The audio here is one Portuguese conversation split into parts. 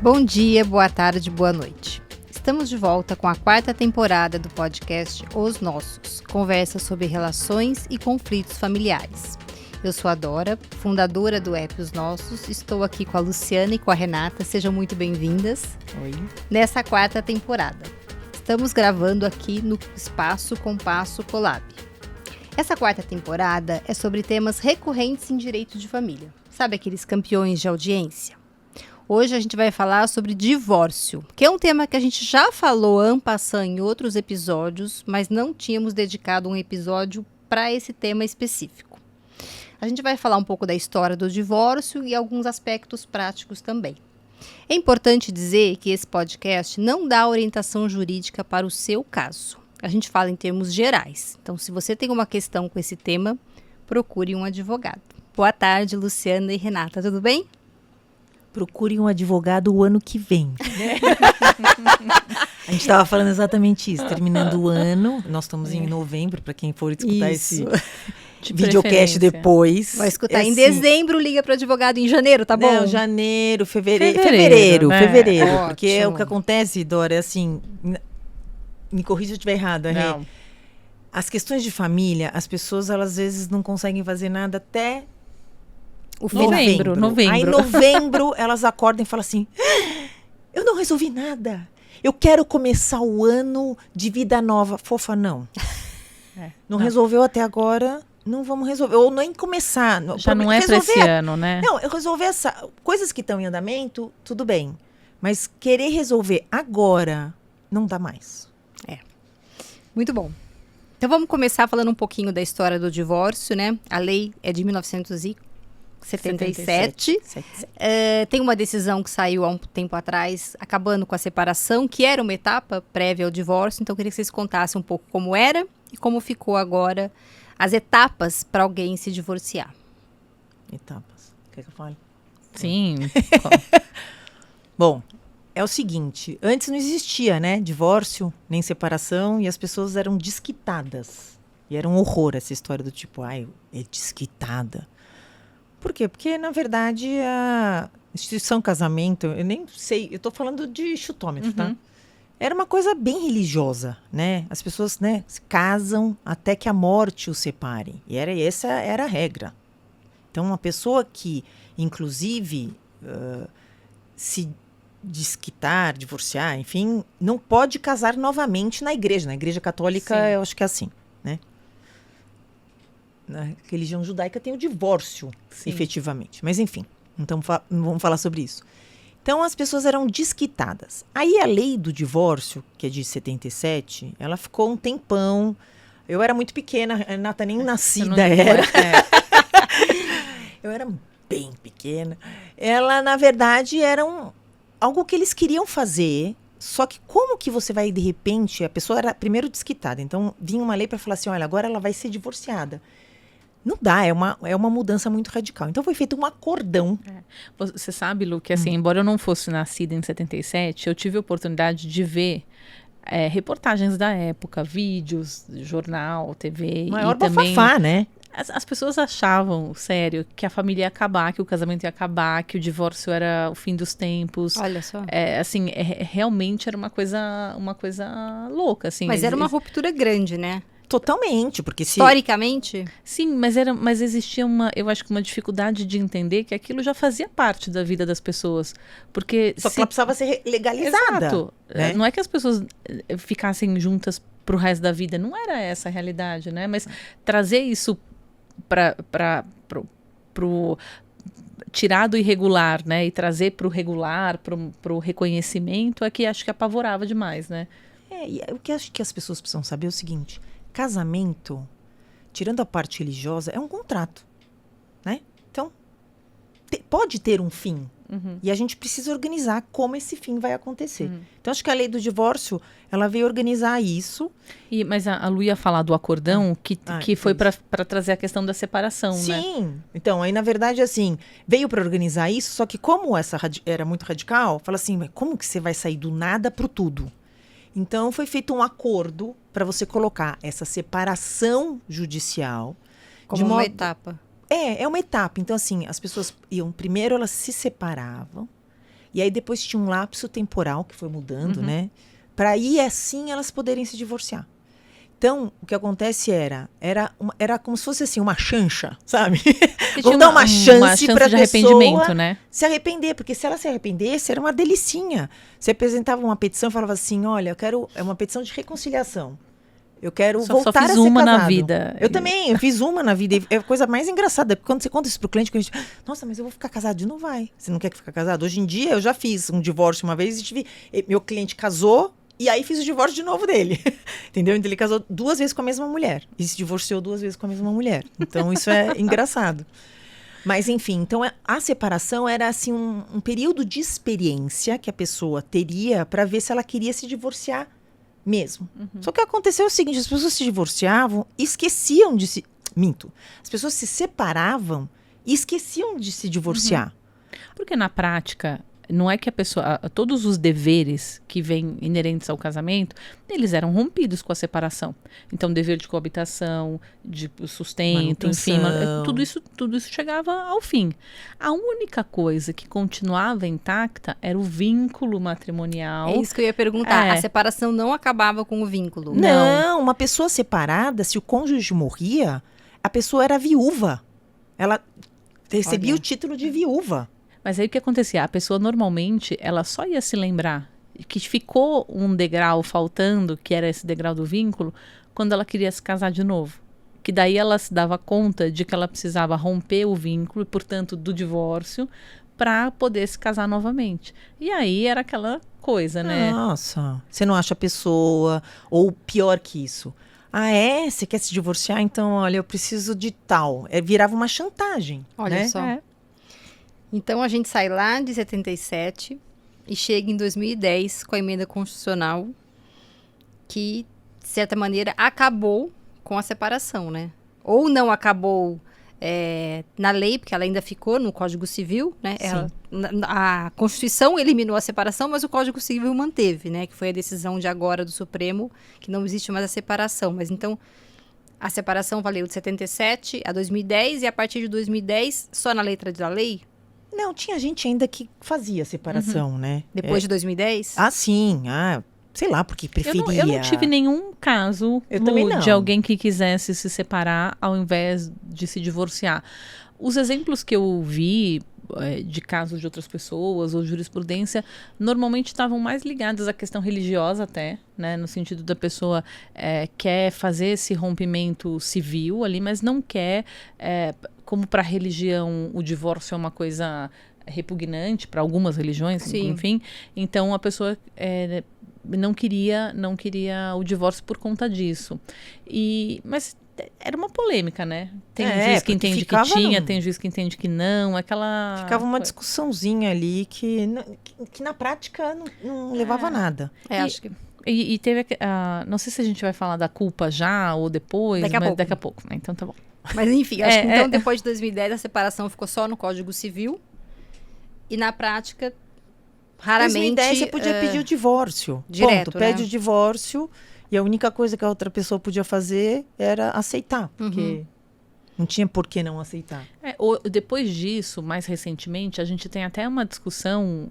Bom dia, boa tarde, boa noite. Estamos de volta com a 4ª temporada do podcast Os Nossos, conversa sobre relações e conflitos familiares. Eu sou a Dora, fundadora do app Os Nossos, estou aqui com a Luciana e com a Renata, sejam muito bem-vindas. Oi. Nessa 4ª temporada. Estamos gravando aqui no Espaço Compasso Colab. Essa 4ª temporada é sobre temas recorrentes em direito de família. Sabe aqueles campeões de audiência? Hoje a gente vai falar sobre divórcio, que é um tema que a gente já falou en passant em outros episódios, mas não tínhamos dedicado um episódio para esse tema específico. A gente vai falar um pouco da história do divórcio e alguns aspectos práticos também. É importante dizer que esse podcast não dá orientação jurídica para o seu caso. A gente fala em termos gerais. Então, se você tem uma questão com esse tema, procure um advogado. Boa tarde, Luciana e Renata, tudo bem? Procure um advogado o ano que vem. A gente estava falando exatamente isso, terminando o ano. Nós estamos em novembro, para quem for escutar esse videocast depois. Vai escutar em dezembro, liga para o advogado em janeiro, tá bom? Não, janeiro, fevereiro, né? Porque é o que acontece, Dora, é assim, me corrija se eu estiver errada, Não. As questões de família, as pessoas, elas às vezes não conseguem fazer nada até Novembro. Aí em novembro elas acordam e falam assim, eu não resolvi nada. Eu quero começar o ano de vida nova. Fofa, não. Não resolveu até agora, não vamos resolver. Ou nem começar. Já não é para esse ano, né? Não, eu resolver coisas que estão em andamento, tudo bem. Mas querer resolver agora, não dá mais. Muito bom. Então vamos começar falando um pouquinho da história do divórcio, né? A lei é de 1977. Tem uma decisão que saiu há um tempo atrás, acabando com a separação, que era uma etapa prévia ao divórcio. Então eu queria que vocês contassem um pouco como era e como ficou agora as etapas para alguém se divorciar. Etapas. Quer que eu fale? Sim. Bom, é o seguinte, antes não existia, né, divórcio, nem separação, e as pessoas eram desquitadas. E era um horror essa história do tipo, é desquitada. Por quê? Porque, na verdade, a instituição casamento, eu nem sei, eu tô falando de chutômetro, tá? Era uma coisa bem religiosa, né? As pessoas, né, se casam até que a morte os separe. E essa era a regra. Então, uma pessoa que, inclusive, se desquitar, divorciar, enfim, não pode casar novamente na igreja. Na igreja católica, Sim. eu acho que é assim, né? Na religião judaica tem o divórcio, Sim. efetivamente. Mas, enfim, então não vamos falar sobre isso. Então, as pessoas eram desquitadas. Aí, a lei do divórcio, que é de 77, ela ficou um tempão. Eu era muito pequena, a Renata nem nascida era. Eu era bem pequena. Ela, na verdade, era algo que eles queriam fazer, só que como que você vai, de repente, a pessoa era primeiro desquitada, então vinha uma lei para falar assim, olha, agora ela vai ser divorciada. Não dá, é uma mudança muito radical. Então foi feito um acordão. Você sabe, Lu, que assim, embora eu não fosse nascida em 77, eu tive a oportunidade de ver reportagens da época, vídeos, jornal, TV. Maior e também bafafá, né? As pessoas achavam, sério, que a família ia acabar, que o casamento ia acabar, que o divórcio era o fim dos tempos. Olha só. Realmente era uma coisa louca, assim. Mas era uma ruptura grande, né? Totalmente, porque historicamente? Sim, mas existia eu acho que uma dificuldade de entender que aquilo já fazia parte da vida das pessoas. Porque só que ela precisava ser legalizada. Exato. Né? Não é que as pessoas ficassem juntas pro resto da vida, não era essa a realidade, né? Mas trazer isso pro tirar do irregular, né? E trazer pro regular, pro reconhecimento, é que acho que apavorava demais, né? E o que acho que as pessoas precisam saber é o seguinte, casamento, tirando a parte religiosa, é um contrato, né? Então, pode ter um fim. E a gente precisa organizar como esse fim vai acontecer. Então, acho que a lei do divórcio, ela veio organizar isso. Mas a Lu ia falar do acordão, que foi para trazer a questão da separação, Sim. né? Sim. Então, aí, na verdade, assim, veio para organizar isso, só que como essa era muito radical, fala assim, mas como que você vai sair do nada pro tudo? Então, foi feito um acordo para você colocar essa separação judicial. Como uma etapa. É uma etapa. Então, assim, as pessoas iam... Primeiro, elas se separavam. E aí depois tinha um lapso temporal que foi mudando, né? Para aí assim elas poderem se divorciar. Então, o que acontece era como se fosse assim, uma chancha, sabe? Vamos dar uma chance para a pessoa né? se arrepender, porque se ela se arrependesse, era uma delicinha. Você apresentava uma petição e falava assim, olha, é uma petição de reconciliação. Eu quero voltar a ser casado. Só fiz uma na vida. Eu também, eu fiz uma na vida. É a coisa mais engraçada, porque quando você conta isso pro cliente, que a gente, nossa, mas eu vou ficar casado de novo, vai. Você não quer ficar casado? Hoje em dia, eu já fiz um divórcio uma vez meu cliente casou, e aí fiz o divórcio de novo dele, entendeu? Então ele casou 2 vezes com a mesma mulher e se divorciou 2 vezes com a mesma mulher. Então isso é engraçado. Mas enfim, então a separação era assim um período de experiência que a pessoa teria para ver se ela queria se divorciar mesmo. Só que aconteceu o seguinte, as pessoas se divorciavam e esqueciam de se... Minto. As pessoas se separavam e esqueciam de se divorciar. Porque na prática... Não é que a pessoa... Todos os deveres que vêm inerentes ao casamento, eles eram rompidos com a separação. Então, dever de coabitação, de sustento, enfim... Tudo isso chegava ao fim. A única coisa que continuava intacta era o vínculo matrimonial. É isso que eu ia perguntar. A separação não acabava com o vínculo? Não, uma pessoa separada, se o cônjuge morria, a pessoa era viúva. Ela recebia o título de viúva. Mas aí o que acontecia? A pessoa normalmente, ela só ia se lembrar que ficou um degrau faltando, que era esse degrau do vínculo, quando ela queria se casar de novo. Que daí ela se dava conta de que ela precisava romper o vínculo, e portanto do divórcio, para poder se casar novamente. E aí era aquela coisa, né? Nossa, você não acha a pessoa, ou pior que isso. Ah, é? Você quer se divorciar? Então, olha, eu preciso de tal. Virava uma chantagem. Olha né? só. Então, a gente sai lá de 77 e chega em 2010 com a emenda constitucional que, de certa maneira, acabou com a separação, né? Ou não acabou na lei, porque ela ainda ficou no Código Civil, né? A Constituição eliminou a separação, mas o Código Civil manteve, né? Que foi a decisão de agora do Supremo, que não existe mais a separação. Mas, então, a separação valeu de 77 a 2010 e, a partir de 2010, só na letra da lei... Não, tinha gente ainda que fazia separação, né? Depois de 2010? Ah, sim. Sei lá, porque preferia. Eu não tive nenhum caso de alguém que quisesse se separar ao invés de se divorciar. Os exemplos que eu vi de casos de outras pessoas ou jurisprudência, normalmente estavam mais ligados à questão religiosa até, né? No sentido da pessoa quer fazer esse rompimento civil ali, mas não quer... como para a religião o divórcio é uma coisa repugnante, para algumas religiões, Sim. enfim. Então, a pessoa não queria o divórcio por conta disso. Mas era uma polêmica, né? Tem juiz que entende que tinha, tem juiz que entende que não. Ficava uma discussãozinha ali que na prática não levava a nada. Acho que... E teve... não sei se a gente vai falar da culpa já ou depois, mas daqui a pouco. Né? Então, tá bom. Mas enfim, acho que então depois de 2010 a separação ficou só no Código Civil e na prática, raramente... Em 2010 você podia pedir o divórcio. Direto, ponto, pede o divórcio e a única coisa que a outra pessoa podia fazer era aceitar, porque não tinha por que não aceitar. Depois disso, mais recentemente, a gente tem até uma discussão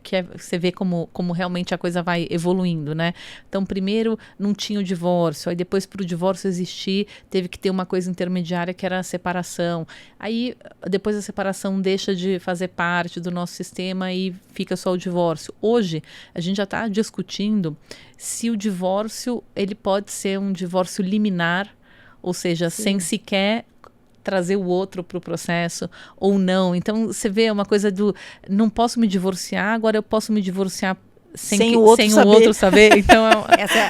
que você vê como realmente a coisa vai evoluindo, né? Então, primeiro não tinha o divórcio, aí depois para o divórcio existir, teve que ter uma coisa intermediária que era a separação. Aí, depois a separação deixa de fazer parte do nosso sistema e fica só o divórcio. Hoje, a gente já está discutindo se o divórcio, ele pode ser um divórcio liminar, ou seja, sem sequer trazer o outro para o processo ou não. Então, você vê uma coisa do não posso me divorciar, agora eu posso me divorciar sem o outro saber. Então,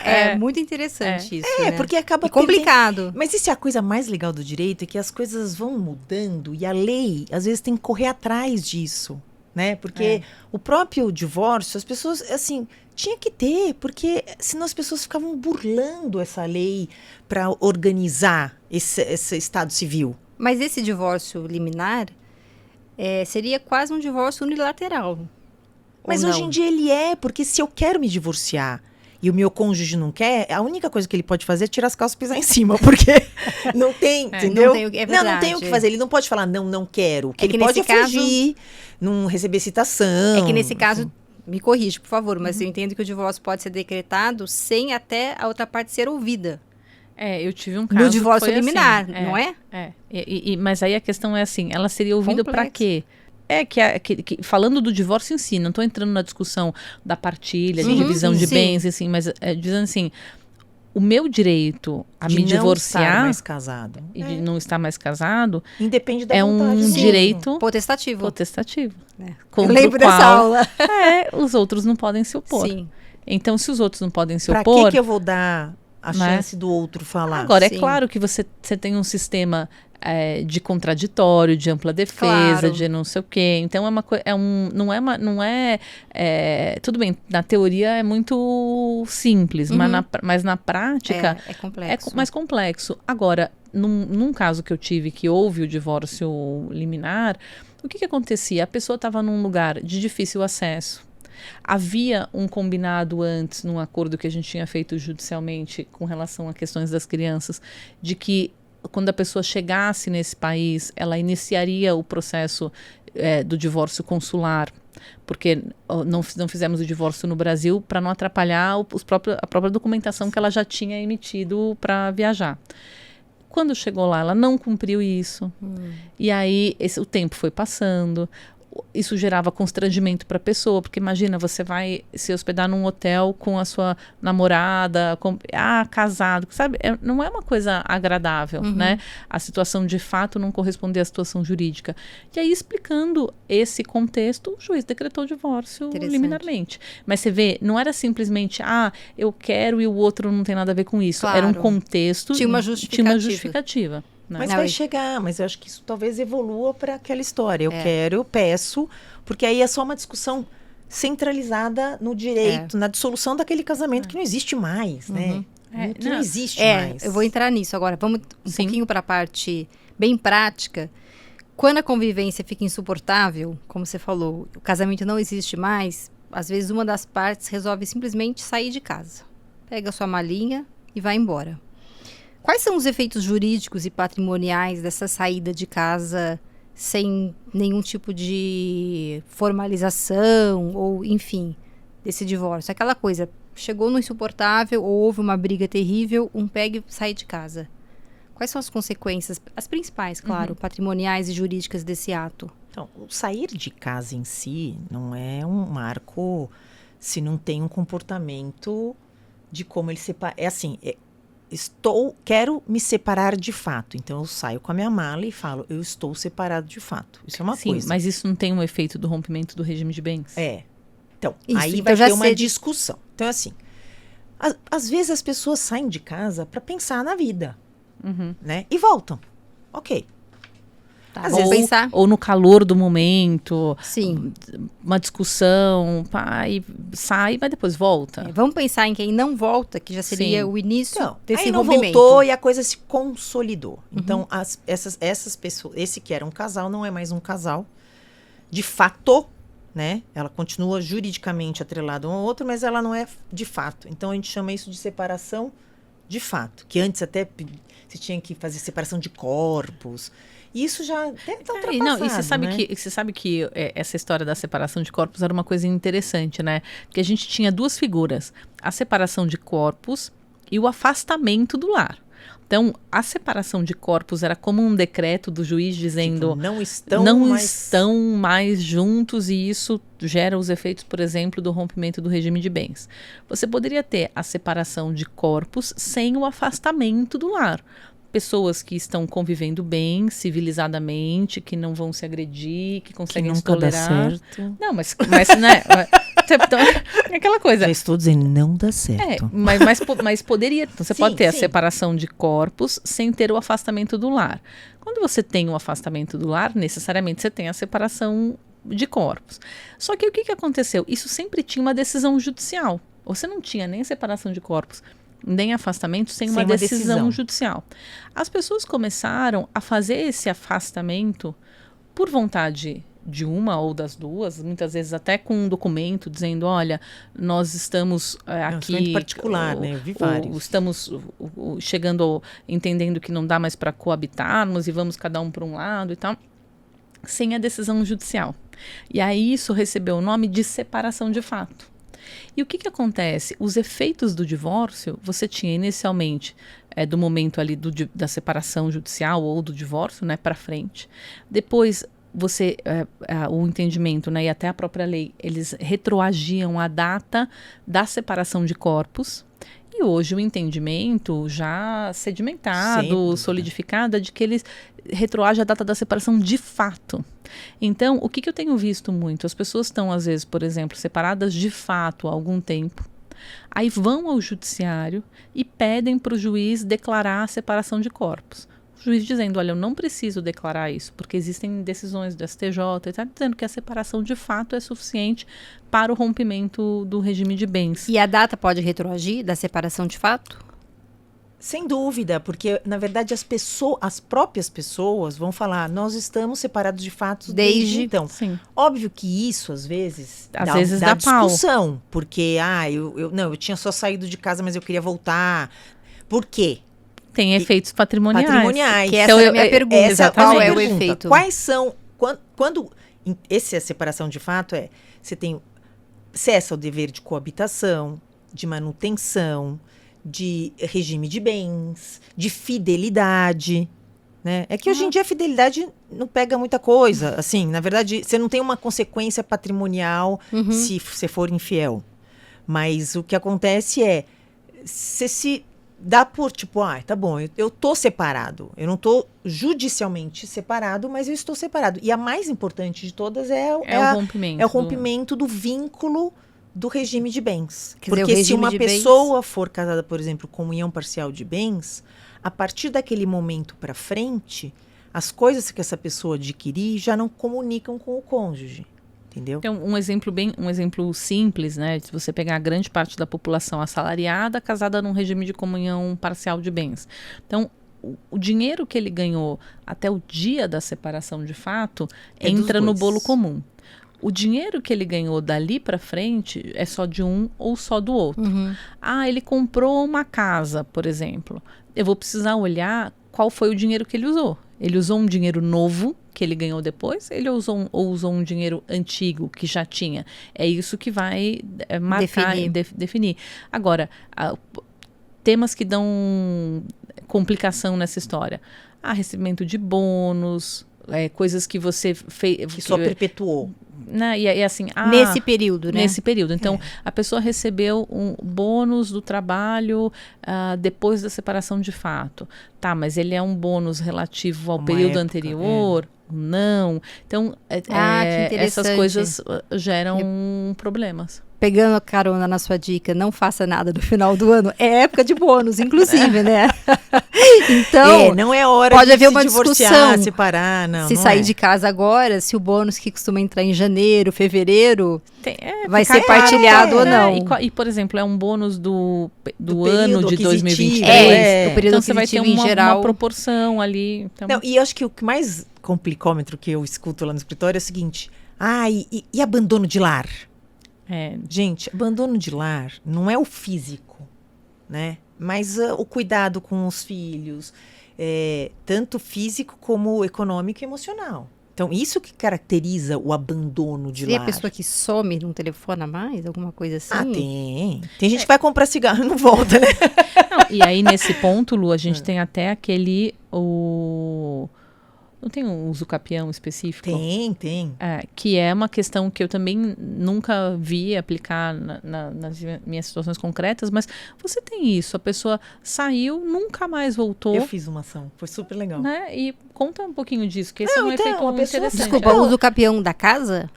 é muito interessante isso, né? Porque acaba complicado. Mas isso é a coisa mais legal do direito, é que as coisas vão mudando e a lei, às vezes, tem que correr atrás disso, né? Porque o próprio divórcio, as pessoas, assim, tinha que ter, porque senão as pessoas ficavam burlando essa lei para organizar esse estado civil. Mas esse divórcio liminar seria quase um divórcio unilateral. Mas hoje em dia ele porque se eu quero me divorciar e o meu cônjuge não quer, a única coisa que ele pode fazer é tirar as calças e pisar em cima, porque não tem, entendeu? Não tem, é verdade. Não tem o que fazer. Ele não pode falar, não quero. O que É ele que pode nesse é fugir, não receber citação. É que nesse caso, me corrige, por favor, mas eu entendo que o divórcio pode ser decretado sem até a outra parte ser ouvida. Eu tive um caso No divórcio que foi liminar, assim, não é? Mas aí a questão é assim, ela seria ouvida para Complexo. quê? Falando do divórcio em si, não estou entrando na discussão da partilha, de Uhum, divisão de sim. bens, assim, mas dizendo assim, o meu direito a De me não divorciar estar mais casado. e de não estar mais casado Independe da é vontade um do outro. direito Potestativo. potestativo. É. contra Eu lembro o qual, dessa aula. os outros não podem se opor. Sim. Então, se os outros não podem se Pra opor, que eu vou dar a Né? chance do outro falar? agora, Sim. é claro que você tem um sistema de contraditório, de ampla defesa, Claro. de não sei o quê. Então, tudo bem, na teoria é muito simples, mas na prática É complexo. mais complexo. Agora, num caso que eu tive que houve o divórcio liminar, o que acontecia? A pessoa estava num lugar de difícil acesso. Havia um combinado antes, num acordo que a gente tinha feito judicialmente com relação a questões das crianças, de que quando a pessoa chegasse nesse país, ela iniciaria o processo do divórcio consular, porque não fizemos o divórcio no Brasil para não atrapalhar a própria documentação que ela já tinha emitido para viajar. Quando chegou lá, ela não cumpriu isso. E aí o tempo foi passando. Isso gerava constrangimento para a pessoa, porque imagina, você vai se hospedar num hotel com a sua namorada, casado, sabe? Não é uma coisa agradável, né? A situação de fato não correspondia à situação jurídica. E aí, explicando esse contexto, o juiz decretou o divórcio liminarmente. Mas você vê, não era simplesmente, eu quero e o outro não tem nada a ver com isso. Claro. Era um contexto. Tinha uma justificativa. Né? Mas vai chegar, mas eu acho que isso talvez evolua para aquela história. Eu peço, porque aí é só uma discussão centralizada no direito, na dissolução daquele casamento que não existe mais, né? Que não existe mais. Eu vou entrar nisso agora. Vamos um pouquinho para a parte bem prática. Quando a convivência fica insuportável, como você falou, o casamento não existe mais, às vezes uma das partes resolve simplesmente sair de casa. Pega a sua malinha e vai embora. Quais são os efeitos jurídicos e patrimoniais dessa saída de casa sem nenhum tipo de formalização ou, enfim, desse divórcio? Aquela coisa, chegou no insuportável ou houve uma briga terrível, pega e sai de casa. Quais são as consequências, as principais, claro, patrimoniais e jurídicas desse ato? Então, o sair de casa em si não é um marco se não tem um comportamento de como ele separa. É assim, quero me separar de fato. Então eu saio com a minha mala e falo, eu estou separado de fato. Isso é uma coisa. Sim, mas isso não tem um efeito do rompimento do regime de bens? Então, Isso, aí então vai ter já uma sei discussão. Então, assim, às vezes as pessoas saem de casa para pensar na vida, né? E voltam. Ok. Tá, Às vamos vezes- pensar. Ou no calor do momento, Sim. uma discussão, e sai, mas depois volta. Vamos pensar em quem não volta, que já seria Sim. o início Então, desse aí não rompimento. voltou e a coisa se consolidou. Então, essas pessoas, esse que era um casal, não é mais um casal. De fato, né? Ela continua juridicamente atrelada um ao outro, mas ela não é de fato. Então, a gente chama isso de separação de fato. Que antes até se tinha que fazer separação de corpos. E isso já até está ultrapassado, E você sabe que essa história da separação de corpos era uma coisa interessante, né? Porque a gente tinha duas figuras, a separação de corpos e o afastamento do lar. Então, a separação de corpos era como um decreto do juiz dizendo Tipo, não estão mais juntos, e isso gera os efeitos, por exemplo, do rompimento do regime de bens. Você poderia ter a separação de corpos sem o afastamento do lar. Pessoas que estão convivendo bem, civilizadamente, que não vão se agredir, que conseguem se nunca dá tolerar. certo. Não, mas né? Então, é aquela coisa. Já estou dizendo, não dá certo. Mas poderia. Então, você Sim, pode ter a sim. separação de corpos sem ter o afastamento do lar. Quando você tem o afastamento do lar, necessariamente você tem a separação de corpos. Só que o que aconteceu? Isso sempre tinha uma decisão judicial. Você não tinha nem separação de corpos, nem afastamento sem uma decisão judicial. As pessoas começaram a fazer esse afastamento por vontade de uma ou das duas, muitas vezes até com um documento dizendo, olha, nós estamos aqui... particular, né? Eu vi vários. Estamos chegando, entendendo que não dá mais para coabitarmos e vamos cada um para um lado e tal, sem a decisão judicial. E aí isso recebeu o nome de separação de fato. E o que acontece? Os efeitos do divórcio, você tinha inicialmente, do momento ali da separação judicial ou do divórcio, né, para frente. Depois, o entendimento, né, e até a própria lei, eles retroagiam a data da separação de corpos. E hoje o entendimento já sedimentado, solidificado, de que eles retroagem a data da separação de fato. Então, o que eu tenho visto muito? As pessoas estão, às vezes, por exemplo, separadas de fato há algum tempo, aí vão ao judiciário e pedem para o juiz declarar a separação de corpos. O juiz dizendo, olha, eu não preciso declarar isso, porque existem decisões do STJ, e está dizendo que a separação de fato é suficiente para o rompimento do regime de bens. E a data pode retroagir da separação de fato? Sem dúvida, porque, na verdade, as próprias pessoas vão falar, nós estamos separados de fato desde então. Sim. Óbvio que isso, às vezes dá discussão, pau. Porque, eu tinha só saído de casa, mas eu queria voltar. Por quê? Tem efeitos patrimoniais. Que essa é a minha pergunta. Qual é o efeito? Quais são... Quando essa separação de fato você cessa o dever de coabitação, de manutenção, de regime de bens, de fidelidade, né? É que hoje em dia a fidelidade não pega muita coisa. Assim, na verdade, você não tem uma consequência patrimonial se você for infiel. Mas o que acontece você se dá por tipo, tá bom, eu tô separado. Eu não tô judicialmente separado, mas eu estou separado. E a mais importante de todas o rompimento do vínculo do regime de bens. Quer dizer, porque se uma pessoa for casada, por exemplo, com união parcial de bens, a partir daquele momento para frente, as coisas que essa pessoa adquirir já não comunicam com o cônjuge. Entendeu? Então, um exemplo simples, né? Se você pegar a grande parte da população assalariada, casada num regime de comunhão parcial de bens. Então, o dinheiro que ele ganhou até o dia da separação de fato entra no bolo comum. O dinheiro que ele ganhou dali para frente é só de um ou só do outro. Ele comprou uma casa, por exemplo. Eu vou precisar olhar qual foi o dinheiro que ele usou. Ele usou um dinheiro novo que ele ganhou depois, ele usou um dinheiro antigo que já tinha. É isso que vai marcar e definir. Agora, temas que dão complicação nessa história. Recebimento de bônus, coisas que você fez... Que só perpetuou. Né? E assim, nesse período, né? Nesse período. Então, a pessoa recebeu um bônus do trabalho depois da separação de fato. Tá, mas ele é um bônus relativo ao período anterior? Não. Então, essas coisas geram problemas. Pegando a carona na sua dica, não faça nada no final do ano, é época de bônus, inclusive, né? Então, não é hora pode de haver se uma divorciar, discussão, separar, se sair de casa agora, se o bônus que costuma entrar em janeiro, fevereiro, vai ser partilhado ou não. E, por exemplo, é um bônus do ano de 2023. O período então, você vai ter uma proporção ali. Então... Não, e eu acho que o que mais complicômetro que eu escuto lá no escritório é o seguinte, e abandono de lar? Gente, abandono de lar não é o físico, né? Mas o cuidado com os filhos, tanto físico como econômico e emocional. Então, isso que caracteriza o abandono de lar. E a pessoa que some, não telefona mais, alguma coisa assim? Tem. Tem gente que vai comprar cigarro e não volta, né? E aí, nesse ponto, Lu, a gente tem até aquele... Não tem um usucapião específico? Tem. Que é uma questão que eu também nunca vi aplicar nas minhas situações concretas, mas você tem isso, a pessoa saiu, nunca mais voltou. Eu fiz uma ação, foi super legal. Né? E conta um pouquinho disso, que esse é um efeito interessante. Desculpa, o usucapião da casa?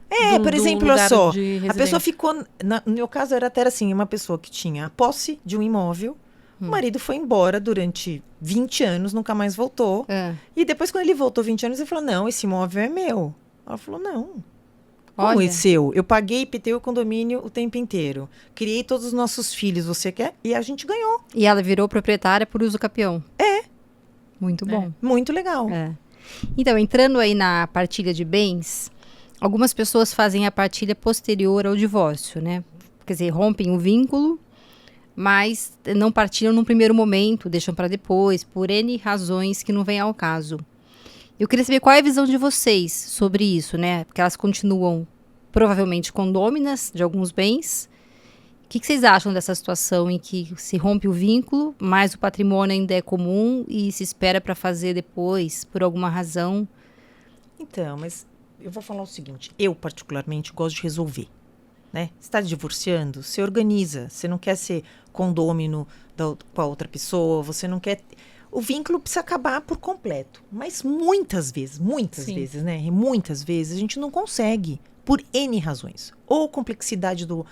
Por exemplo, olha só, a pessoa ficou, no meu caso era até assim, uma pessoa que tinha a posse de um imóvel, o marido foi embora durante 20 anos, nunca mais voltou. E depois, quando ele voltou 20 anos, ele falou, não, esse imóvel é meu. Ela falou, não. Como é seu? Eu paguei IPTU e condomínio o tempo inteiro. Criei todos os nossos filhos, você quer? E a gente ganhou. E ela virou proprietária por usucapião. Muito bom. Muito legal. Então, entrando aí na partilha de bens, algumas pessoas fazem a partilha posterior ao divórcio, né? Quer dizer, rompem o vínculo, mas não partilham no primeiro momento, deixam para depois, por N razões que não vêm ao caso. Eu queria saber qual é a visão de vocês sobre isso, né? Porque elas continuam provavelmente condôminas de alguns bens. O que vocês acham dessa situação em que se rompe o vínculo, mas o patrimônio ainda é comum e se espera para fazer depois, por alguma razão? Então, mas eu vou falar o seguinte, eu particularmente gosto de resolver, né? Você está divorciando, você organiza, você não quer ser condômino com a outra pessoa, você não quer... O vínculo precisa acabar por completo, mas muitas vezes, né? Muitas vezes a gente não consegue, por N razões. Ou complexidade do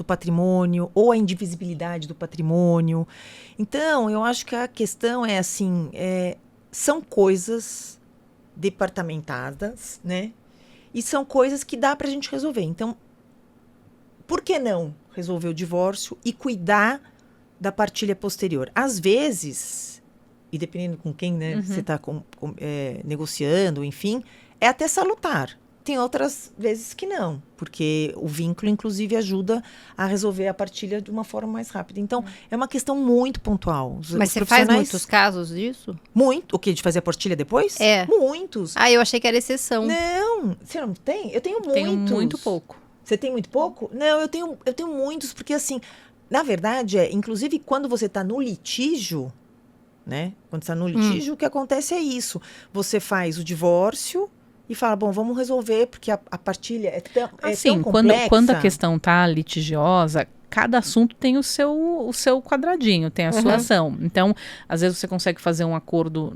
patrimônio, ou a indivisibilidade do patrimônio. Então, eu acho que a questão é assim, são coisas departamentadas, né? E são coisas que dá pra gente resolver. Então, por que não resolver o divórcio e cuidar da partilha posterior? Às vezes, e dependendo com quem, né, você está negociando, enfim, é até salutar. Tem outras vezes que não, porque o vínculo, inclusive, ajuda a resolver a partilha de uma forma mais rápida. Então, é uma questão muito pontual. Mas você faz muitos casos disso? Muito. O quê? De fazer a partilha depois? É. Muitos. Ah, eu achei que era exceção. Não, você não tem? Eu tenho muitos. Tenho muito pouco. Você tem muito pouco? Não, eu tenho muitos, porque assim, na verdade, inclusive quando você está no litígio, né? Quando está no litígio, o que acontece é isso. Você faz o divórcio e fala, bom, vamos resolver, porque a partilha é tão complexa. Quando a questão está litigiosa, cada assunto tem o seu quadradinho, tem a sua ação. Então, às vezes você consegue fazer um acordo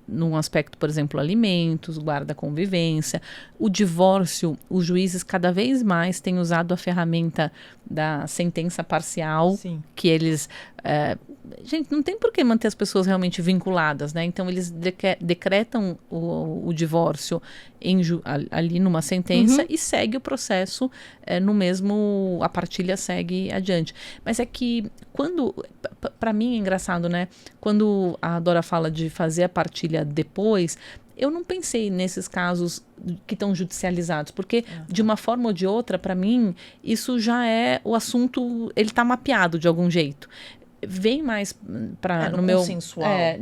num aspecto, por exemplo, alimentos, guarda convivência. O divórcio, os juízes cada vez mais têm usado a ferramenta da sentença parcial, Sim. que eles... gente, não tem por que manter as pessoas realmente vinculadas, né? Então, eles decretam o divórcio ali numa sentença e segue o processo a partilha segue adiante. Mas é que para mim é engraçado, né? Quando a Dora fala de fazer a partilha depois, eu não pensei nesses casos que estão judicializados, porque de uma forma ou de outra, para mim, isso já é o assunto, ele está mapeado de algum jeito. Vem mais para no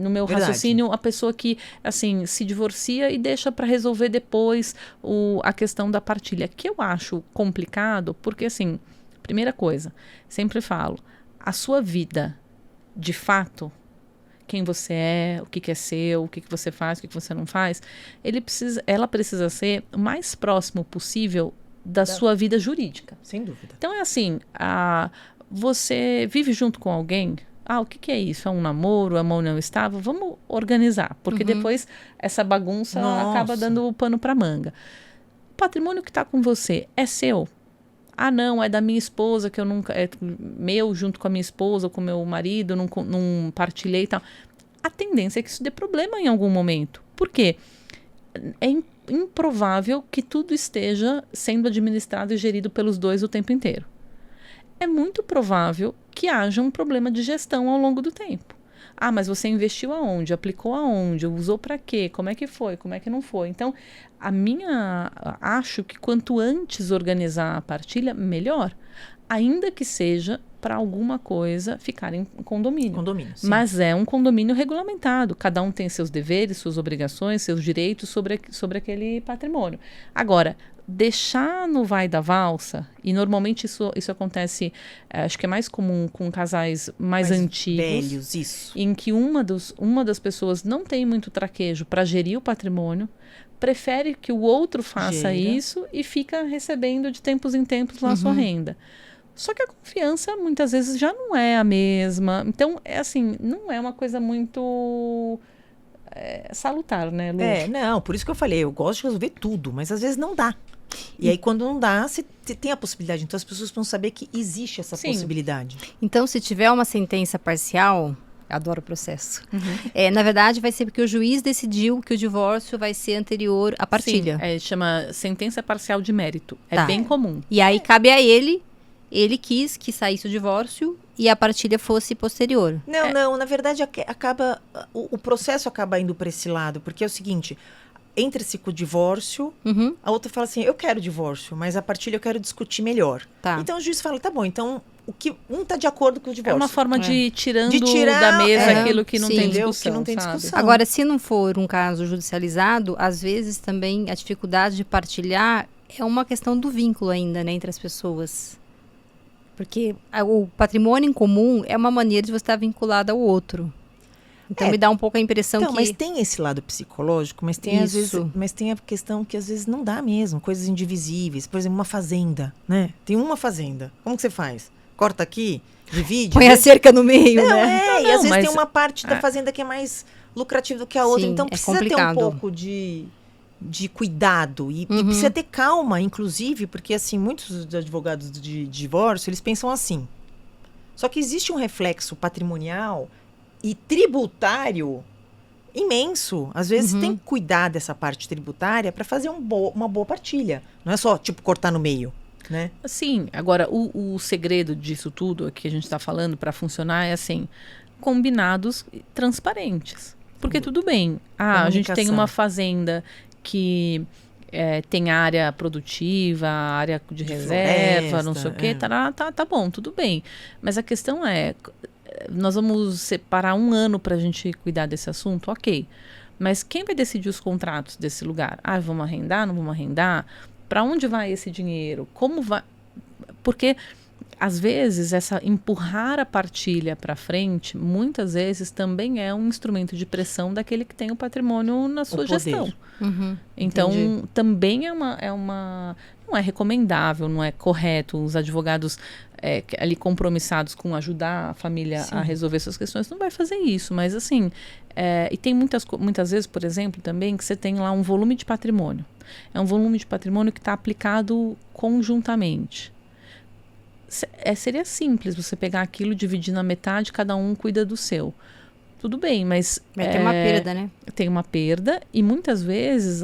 meu raciocínio a pessoa que assim se divorcia e deixa para resolver depois a questão da partilha, que eu acho complicado, porque assim, primeira coisa, sempre falo, a sua vida, de fato, quem você é, o que é seu, o que você faz, o que você não faz, ela precisa ser o mais próximo possível da sua vida jurídica. Sem dúvida. Então é assim, você vive junto com alguém? O que é isso? É um namoro? É uma união estável? Vamos organizar, porque depois essa bagunça acaba dando pano para manga. O patrimônio que está com você é seu? Não, é da minha esposa, que eu nunca... É meu junto com a minha esposa, ou com o meu marido, não partilhei e tal. A tendência é que isso dê problema em algum momento. Por quê? É improvável que tudo esteja sendo administrado e gerido pelos dois o tempo inteiro. É muito provável que haja um problema de gestão ao longo do tempo. Mas você investiu aonde? Aplicou aonde? Usou para quê? Como é que foi? Como é que não foi? Então, acho que quanto antes organizar a partilha, melhor. Ainda que seja para alguma coisa ficar em condomínio. Condomínio, sim. Mas é um condomínio regulamentado. Cada um tem seus deveres, suas obrigações, seus direitos sobre aquele patrimônio. Agora, deixar no vai da valsa, e normalmente isso acontece, acho que é mais comum com casais mais antigos, velhos, isso. em que uma das pessoas não tem muito traquejo para gerir o patrimônio, prefere que o outro faça isso e fica recebendo de tempos em tempos lá a sua renda. Só que a confiança muitas vezes já não é a mesma. Então, não é uma coisa muito salutar, né, Lu? Não, por isso que eu falei, eu gosto de resolver tudo, mas às vezes não dá. E aí, quando não dá, você tem a possibilidade. Então, as pessoas precisam saber que existe essa possibilidade. Então, se tiver uma sentença parcial, adoro o processo. Na verdade, vai ser porque o juiz decidiu que o divórcio vai ser anterior à partilha. Sim, chama sentença parcial de mérito. É bem comum. E aí, cabe a ele quis que saísse o divórcio e a partilha fosse posterior. Não, na verdade, o processo acaba indo para esse lado, porque é o seguinte... entra-se com o divórcio, a outra fala assim, eu quero divórcio, mas a partilha eu quero discutir melhor. Tá. Então o juiz fala, tá bom, então o que um tá de acordo com o divórcio. É uma forma de ir tirando De tirar, da mesa aquilo que não sim. tem Entendeu? discussão, Que não tem sabe? discussão. Agora, se não for um caso judicializado, às vezes também a dificuldade de partilhar é uma questão do vínculo ainda, né, entre as pessoas. Porque o patrimônio em comum é uma maneira de você estar vinculado ao outro. Então me dá um pouco a impressão Então, que... mas tem esse lado psicológico, mas tem às vezes, Isso. mas tem a questão que às vezes não dá mesmo, coisas indivisíveis. Por exemplo, uma fazenda, né? Tem uma fazenda. Como que você faz? Corta aqui, divide. Põe às a vezes- cerca no meio, Não, né? é, e Não, às vezes mas- tem uma parte da fazenda que é mais lucrativa do que a outra. Sim, Então é precisa ter um complicado. pouco de cuidado. E precisa ter calma, inclusive, porque assim, muitos dos advogados de divórcio, eles pensam assim. Só que existe um reflexo patrimonial e tributário imenso. Às vezes tem que cuidar dessa parte tributária para fazer uma boa partilha. Não é só, tipo, cortar no meio, né? Sim, agora o segredo disso tudo que a gente está falando para funcionar é assim, combinados e transparentes. Porque tudo bem, a gente tem Comunicação. uma fazenda que tem área produtiva, área de reserva, não sei o quê, tá bom, tudo bem. Mas a questão é, nós vamos separar 1 ano para a gente cuidar desse assunto? Ok. Mas quem vai decidir os contratos desse lugar? Ah, vamos arrendar, não vamos arrendar? Para onde vai esse dinheiro? Como vai? Porque, às vezes, empurrar a partilha para frente, muitas vezes, também é um instrumento de pressão daquele que tem o patrimônio na sua poder. gestão. Uhum. Então, Entendi. também não é recomendável, não é correto. Os advogados ali compromissados com ajudar a família a resolver suas questões não vai fazer isso. Mas, assim, e tem muitas vezes, por exemplo, também, que você tem lá um volume de patrimônio. É um volume de patrimônio que está aplicado conjuntamente. Seria simples você pegar aquilo, dividir na metade, cada um cuida do seu. Tudo bem, mas... Vai ter uma perda, né? Tem uma perda e muitas vezes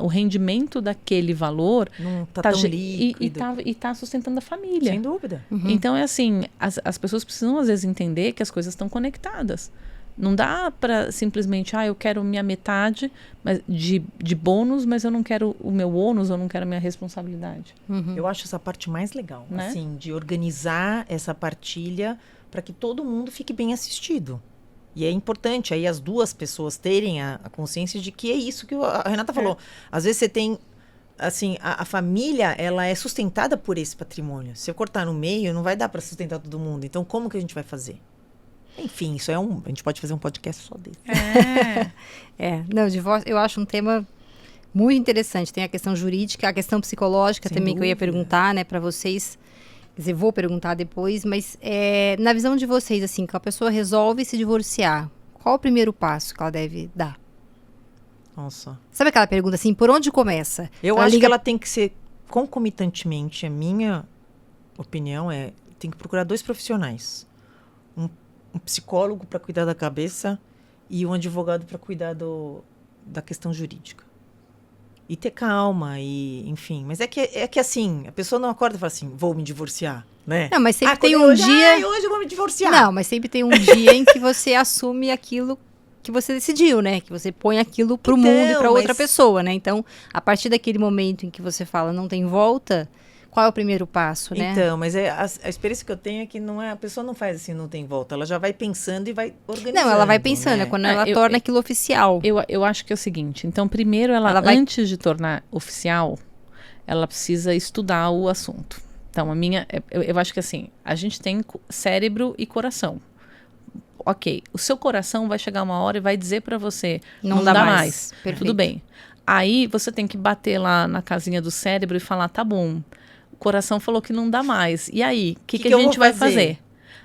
o rendimento daquele valor Não tá tão líquido. e tá sustentando a família. Sem dúvida. Então é assim, as pessoas precisam às vezes entender que as coisas estão conectadas. Não dá para simplesmente, eu quero minha metade de bônus, mas eu não quero o meu ônus, eu não quero a minha responsabilidade. Eu acho essa parte mais legal, Né? assim, de organizar essa partilha para que todo mundo fique bem assistido. E é importante aí as duas pessoas terem a consciência de que é isso que a Renata falou. Às vezes você tem, assim, a família, ela é sustentada por esse patrimônio. Se eu cortar no meio, não vai dar para sustentar todo mundo. Então, como que a gente vai fazer? Enfim, isso a gente pode fazer um podcast só desse. Não, divórcio eu acho um tema muito interessante. Tem a questão jurídica, a questão psicológica Sem também que eu ia dúvida. perguntar, né, para vocês. Quer dizer, vou perguntar depois, mas na visão de vocês, assim, que a pessoa resolve se divorciar, qual o primeiro passo que ela deve dar? Nossa. Sabe aquela pergunta assim, por onde começa? Eu Ela acho liga- que ela tem que ser concomitantemente, a minha opinião tem que procurar 2 profissionais. Um psicólogo para cuidar da cabeça e um advogado para cuidar da questão jurídica. E ter calma, enfim. Mas é que assim, a pessoa não acorda e fala assim, vou me divorciar, né? Não, mas sempre tem quando um hoje, dia... hoje eu vou me divorciar. Não, mas sempre tem um dia em que você assume aquilo que você decidiu, né? Que você põe aquilo pro Então, mundo e pra outra mas- pessoa, né? Então, a partir daquele momento em que você fala não tem volta, qual é o primeiro passo, né? Então, mas a experiência que eu tenho é que a pessoa não faz assim, não tem volta. Ela já vai pensando e vai organizando. Não, ela vai pensando, né? é quando ela torna aquilo oficial. Eu acho que é o seguinte, então primeiro Ela vai- antes de tornar oficial, ela precisa estudar o assunto. Então eu acho que assim, a gente tem cérebro e coração. Ok, o seu coração vai chegar uma hora e vai dizer pra você, não dá mais. Perfeito. Tudo bem. Aí você tem que bater lá na casinha do cérebro e falar, tá bom, o coração falou que não dá mais. E aí, o que Que a eu gente vou vai fazer? fazer?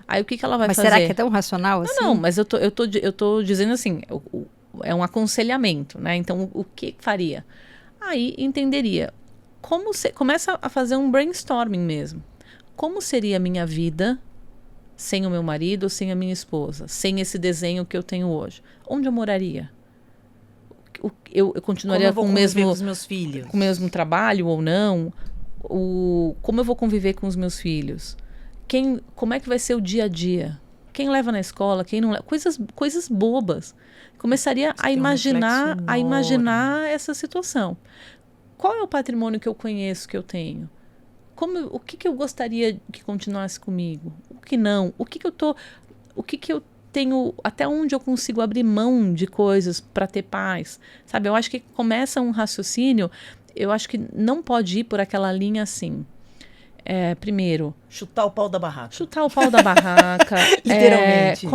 Aí o que ela vai Mas fazer? será que é tão racional assim? Não, mas eu tô dizendo assim, é um aconselhamento, né? Então, o que faria? Aí entenderia. Começa a fazer um brainstorming mesmo. Como seria a minha vida sem o meu marido, sem a minha esposa, sem esse desenho que eu tenho hoje? Onde eu moraria? Eu continuaria Como eu vou com o conviver mesmo com os meus filhos? com o mesmo trabalho ou não? Como eu vou conviver com os meus filhos? Como é que vai ser o dia a dia? quem leva na escola, quem não leva, coisas bobas. Começaria a tem um imaginar, reflexo enorme. essa situação. Qual é o patrimônio que eu conheço, que eu tenho? O que eu gostaria que continuasse comigo? O que não? O que eu tenho, até onde eu consigo abrir mão de coisas para ter paz? Sabe, eu acho que começa um raciocínio, eu acho que não pode ir por aquela linha assim. Primeiro, Chutar o pau da barraca. chutar o pau da barraca. Literalmente.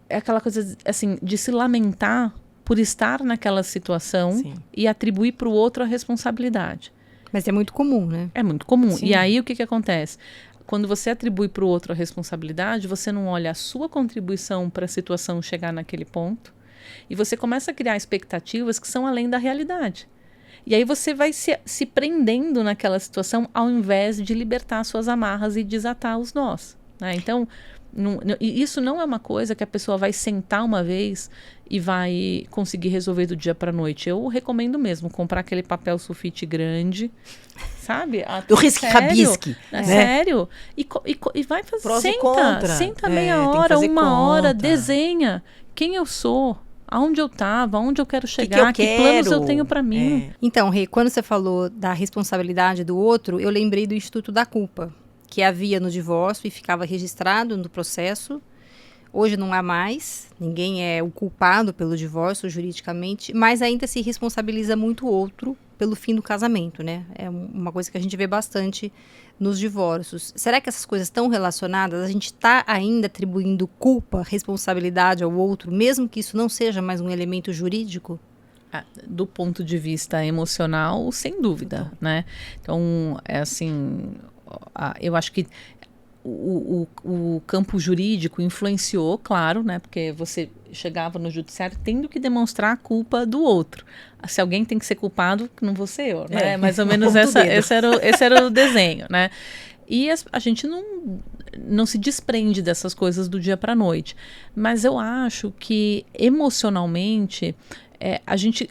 É aquela coisa assim, de se lamentar por estar naquela situação Sim. e atribuir para o outro a responsabilidade. Mas é muito comum, né? É muito comum. Sim. E aí o que acontece? Quando você atribui para o outro a responsabilidade, você não olha a sua contribuição para a situação chegar naquele ponto e você começa a criar expectativas que são além da realidade. E aí você vai se prendendo naquela situação ao invés de libertar suas amarras e desatar os nós, né? Então, e isso não é uma coisa que a pessoa vai sentar uma vez e vai conseguir resolver do dia para a noite. Eu recomendo mesmo comprar aquele papel sulfite grande, sabe? Do risque-rabisque. Né? Sério. E vai fazer. Prós e contra. Senta Tem meia que hora, fazer uma hora, conta. desenha quem eu sou, aonde eu estava, aonde eu quero que chegar, eu que planos quero? eu tenho para mim. Então, Rê, quando você falou da responsabilidade do outro, eu lembrei do Instituto da Culpa, que havia no divórcio e ficava registrado no processo. Hoje não há mais, ninguém é o culpado pelo divórcio juridicamente, mas ainda se responsabiliza muito o outro pelo fim do casamento, né? É uma coisa que a gente vê bastante nos divórcios. Será que essas coisas estão relacionadas? A gente está ainda atribuindo culpa, responsabilidade ao outro, mesmo que isso não seja mais um elemento jurídico? Do ponto de vista emocional, sem dúvida, né? Então, é assim, eu acho que o campo jurídico influenciou, claro, né? Porque você chegava no judiciário tendo que demonstrar a culpa do outro. Se alguém tem que ser culpado, não vou ser eu, né? Mais ou menos esse era o desenho, né? E a gente não se desprende dessas coisas do dia para a noite. Mas eu acho que emocionalmente a gente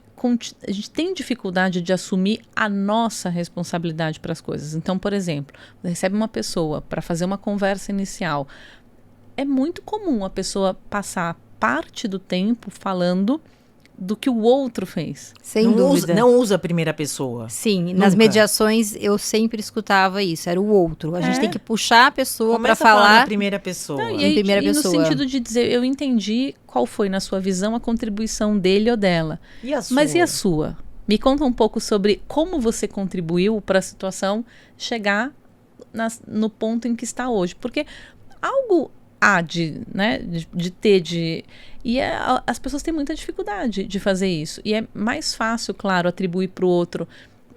tem dificuldade de assumir a nossa responsabilidade para as coisas. Então, por exemplo, você recebe uma pessoa para fazer uma conversa inicial. É muito comum a pessoa passar parte do tempo falando do que o outro fez. Sem dúvida. Não usa a primeira pessoa. Sim, Nunca. nas mediações eu sempre escutava isso, era o outro. A gente tem que puxar a pessoa para Começa a falar falar. na primeira pessoa. Não, Em primeira no pessoa. sentido de dizer, eu entendi qual foi, na sua visão, a contribuição dele ou dela. E a sua? Mas e a sua? Me conta um pouco sobre como você contribuiu para a situação chegar no ponto em que está hoje. Porque algo há de ter. E as pessoas têm muita dificuldade de fazer isso. E é mais fácil, claro, atribuir para o outro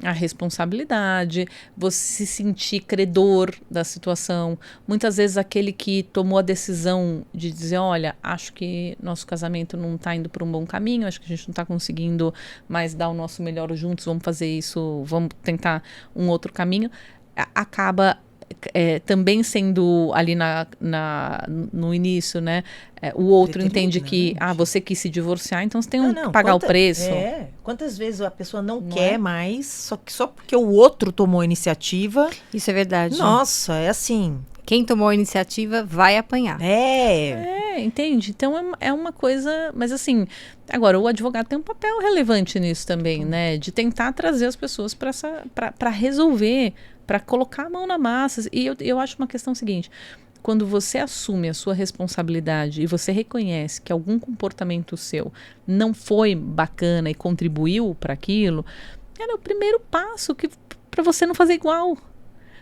a responsabilidade, você se sentir credor da situação. Muitas vezes aquele que tomou a decisão de dizer, olha, acho que nosso casamento não está indo por um bom caminho, acho que a gente não está conseguindo mais dar o nosso melhor juntos, vamos fazer isso, vamos tentar um outro caminho, acaba também sendo ali no início, né? O outro entende que você quis se divorciar, então você tem que pagar o preço. Quantas vezes a pessoa não quer mais, só porque o outro tomou a iniciativa. Isso é verdade. Nossa, é assim. Quem tomou a iniciativa vai apanhar. Entende? Então é uma coisa. Mas assim, agora o advogado tem um papel relevante nisso também, né? De tentar trazer as pessoas para resolver, para colocar a mão na massa. E eu acho uma questão seguinte: quando você assume a sua responsabilidade e você reconhece que algum comportamento seu não foi bacana e contribuiu para aquilo, é o primeiro passo para você não fazer igual.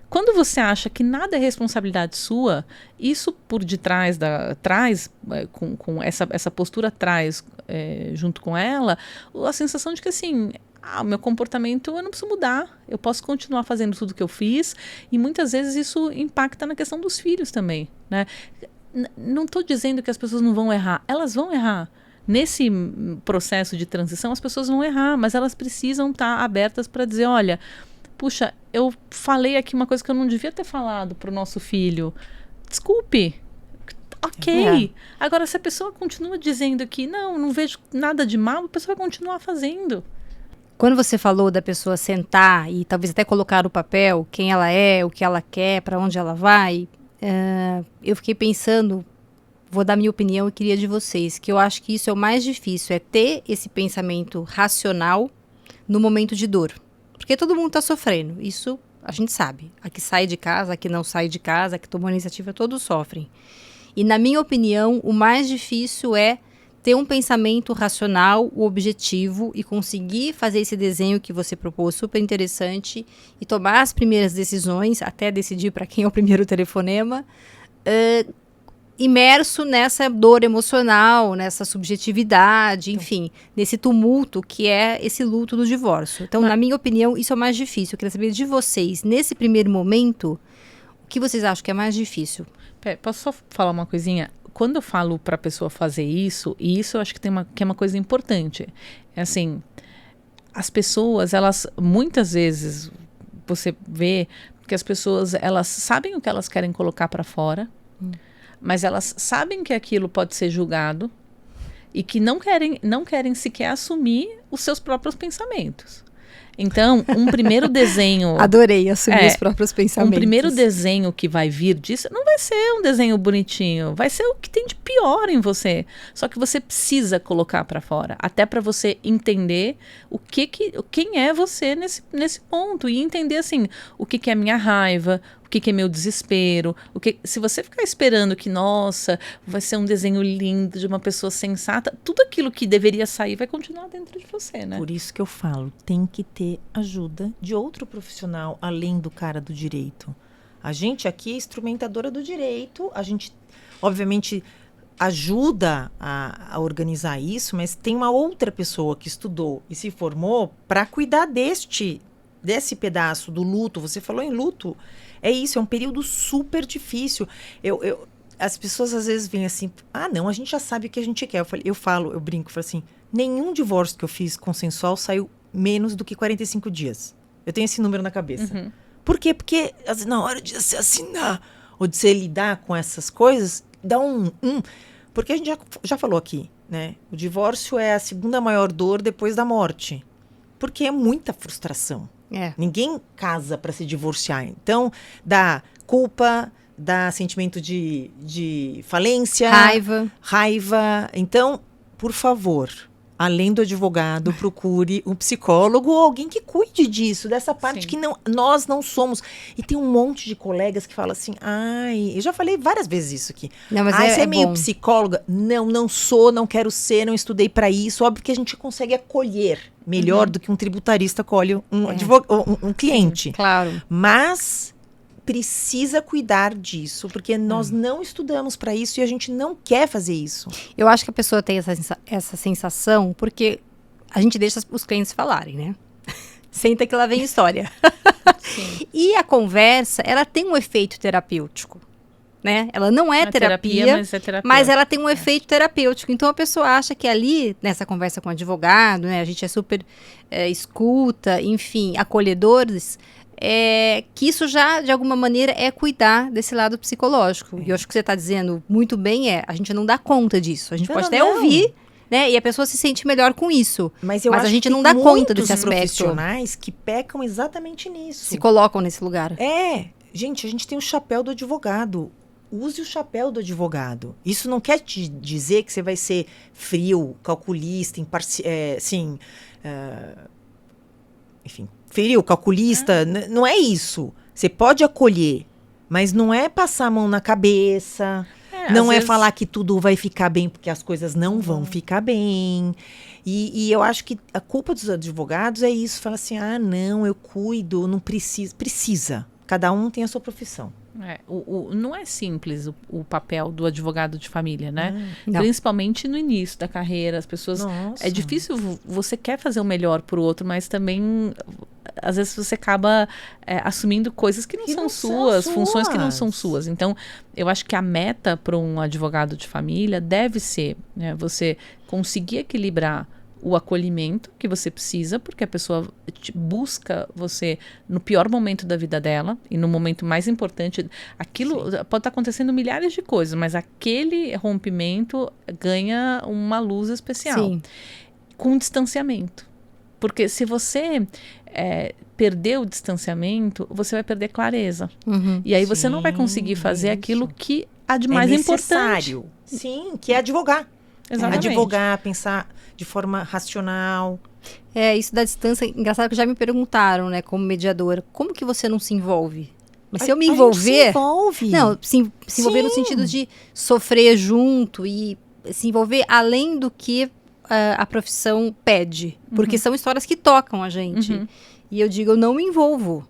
Quando você acha que nada é responsabilidade sua, isso por detrás com essa postura traz junto com ela a sensação de que assim, o meu comportamento eu não preciso mudar, eu posso continuar fazendo tudo que eu fiz, e muitas vezes isso impacta na questão dos filhos também, né? Não estou dizendo que as pessoas não vão errar, elas vão errar. Nesse processo de transição as pessoas vão errar, mas elas precisam estar abertas para dizer, olha, puxa, eu falei aqui uma coisa que eu não devia ter falado para o nosso filho. Desculpe. Ok. Agora, se a pessoa continua dizendo que não vejo nada de mal, a pessoa vai continuar fazendo. Quando você falou da pessoa sentar e talvez até colocar no papel quem ela é, o que ela quer, para onde ela vai, eu fiquei pensando, vou dar minha opinião e queria de vocês, que eu acho que isso é o mais difícil, é ter esse pensamento racional no momento de dor. Porque todo mundo está sofrendo, isso a gente sabe. A que sai de casa, a que não sai de casa, a que tomou iniciativa, todos sofrem. E na minha opinião, o mais difícil é ter um pensamento racional, o objetivo e conseguir fazer esse desenho que você propôs, super interessante, e tomar as primeiras decisões, até decidir para quem é o primeiro telefonema, imerso nessa dor emocional, nessa subjetividade, enfim, nesse tumulto que é esse luto do divórcio. Então, na minha opinião, isso é o mais difícil. Eu queria saber de vocês, nesse primeiro momento, o que vocês acham que é mais difícil? Posso só falar uma coisinha? Quando eu falo para a pessoa fazer isso, e isso eu acho que é uma coisa importante, é assim, as pessoas, elas, muitas vezes, você vê que as pessoas, elas sabem o que elas querem colocar para fora, mas elas sabem que aquilo pode ser julgado e que não querem sequer assumir os seus próprios pensamentos. Então, um primeiro desenho... Adorei assumir os próprios pensamentos. Um primeiro desenho que vai vir disso não vai ser um desenho bonitinho, vai ser o que tem de pior em você. Só que você precisa colocar para fora, até para você entender quem é você nesse ponto. E entender, assim, o que é minha raiva, o que é meu desespero. Se você ficar esperando que, nossa, vai ser um desenho lindo de uma pessoa sensata, tudo aquilo que deveria sair vai continuar dentro de você, né? Por isso que eu falo, tem que ter ajuda de outro profissional, além do cara do direito. A gente aqui é instrumentadora do direito, a gente, obviamente, ajuda a organizar isso, mas tem uma outra pessoa que estudou e se formou para cuidar desse pedaço do luto. Você falou em luto. É isso, é um período super difícil. As pessoas às vezes vêm assim, não, a gente já sabe o que a gente quer. Eu brinco, falo assim, nenhum divórcio que eu fiz consensual saiu menos do que 45 dias. Eu tenho esse número na cabeça. Uhum. Por quê? Porque assim, na hora de você assinar ou de você lidar com essas coisas, dá porque a gente já falou aqui, né? O divórcio é a segunda maior dor depois da morte. Porque é muita frustração. Ninguém casa para se divorciar. Então, dá culpa, dá sentimento de falência. Raiva. Então, por favor, além do advogado, procure um psicólogo ou alguém que cuide disso, dessa parte. Sim. Que nós não somos. E tem um monte de colegas que falam assim, eu já falei várias vezes isso aqui. Não, mas você é meio psicóloga? Não sou, não quero ser, não estudei para isso. Óbvio que a gente consegue acolher melhor do que um tributarista acolhe um cliente. Sim, claro. Mas precisa cuidar disso, porque nós não estudamos para isso e a gente não quer fazer isso. Eu acho que a pessoa tem essa sensação porque a gente deixa os clientes falarem, né? Senta que lá vem história. Sim. E a conversa, ela tem um efeito terapêutico, né? Ela não é terapia, mas é terapia. Mas ela tem um efeito terapêutico. Então, a pessoa acha que ali, nessa conversa com o advogado, né? A gente é super escuta, enfim, acolhedores, que isso já, de alguma maneira, é cuidar desse lado psicológico. E eu acho que você está dizendo muito bem, a gente não dá conta disso. A gente pode até ouvir, né? E a pessoa se sente melhor com isso. Mas a gente não dá conta desse aspecto. Profissionais que pecam exatamente nisso. Se colocam nesse lugar. Gente, a gente tem o chapéu do advogado. Use o chapéu do advogado. Isso não quer te dizer que você vai ser frio, calculista, enfim, frio, calculista. Não é isso. Você pode acolher, mas não é passar a mão na cabeça. Não é falar que tudo vai ficar bem, porque as coisas não vão ficar bem. E eu acho que a culpa dos advogados é isso. Fala assim, não, eu cuido, não precisa. Precisa. Cada um tem a sua profissão. Não é simples o papel do advogado de família, né? Não. Principalmente no início da carreira, as pessoas... Nossa. É difícil, você quer fazer o melhor pro outro, mas também, às vezes, você acaba assumindo coisas que não são suas, funções que não são suas. Então, eu acho que a meta para um advogado de família deve ser, né, você conseguir equilibrar o acolhimento que você precisa, porque a pessoa busca você no pior momento da vida dela e no momento mais importante. Aquilo pode estar acontecendo milhares de coisas, mas aquele rompimento ganha uma luz especial. Sim. Com distanciamento. Porque se você perder o distanciamento, você vai perder clareza. Uhum. E aí você não vai conseguir fazer aquilo que há de mais importante. Sim, que é advogar. Exatamente. Advogar, pensar de forma racional. Isso da distância, engraçado que já me perguntaram, né, como mediadora, como que você não se envolve? Mas se eu me A gente envolver... se envolve. Não, se envolver no sentido de sofrer junto e se envolver além do que a profissão pede. Porque são histórias que tocam a gente. E eu digo, eu não me envolvo.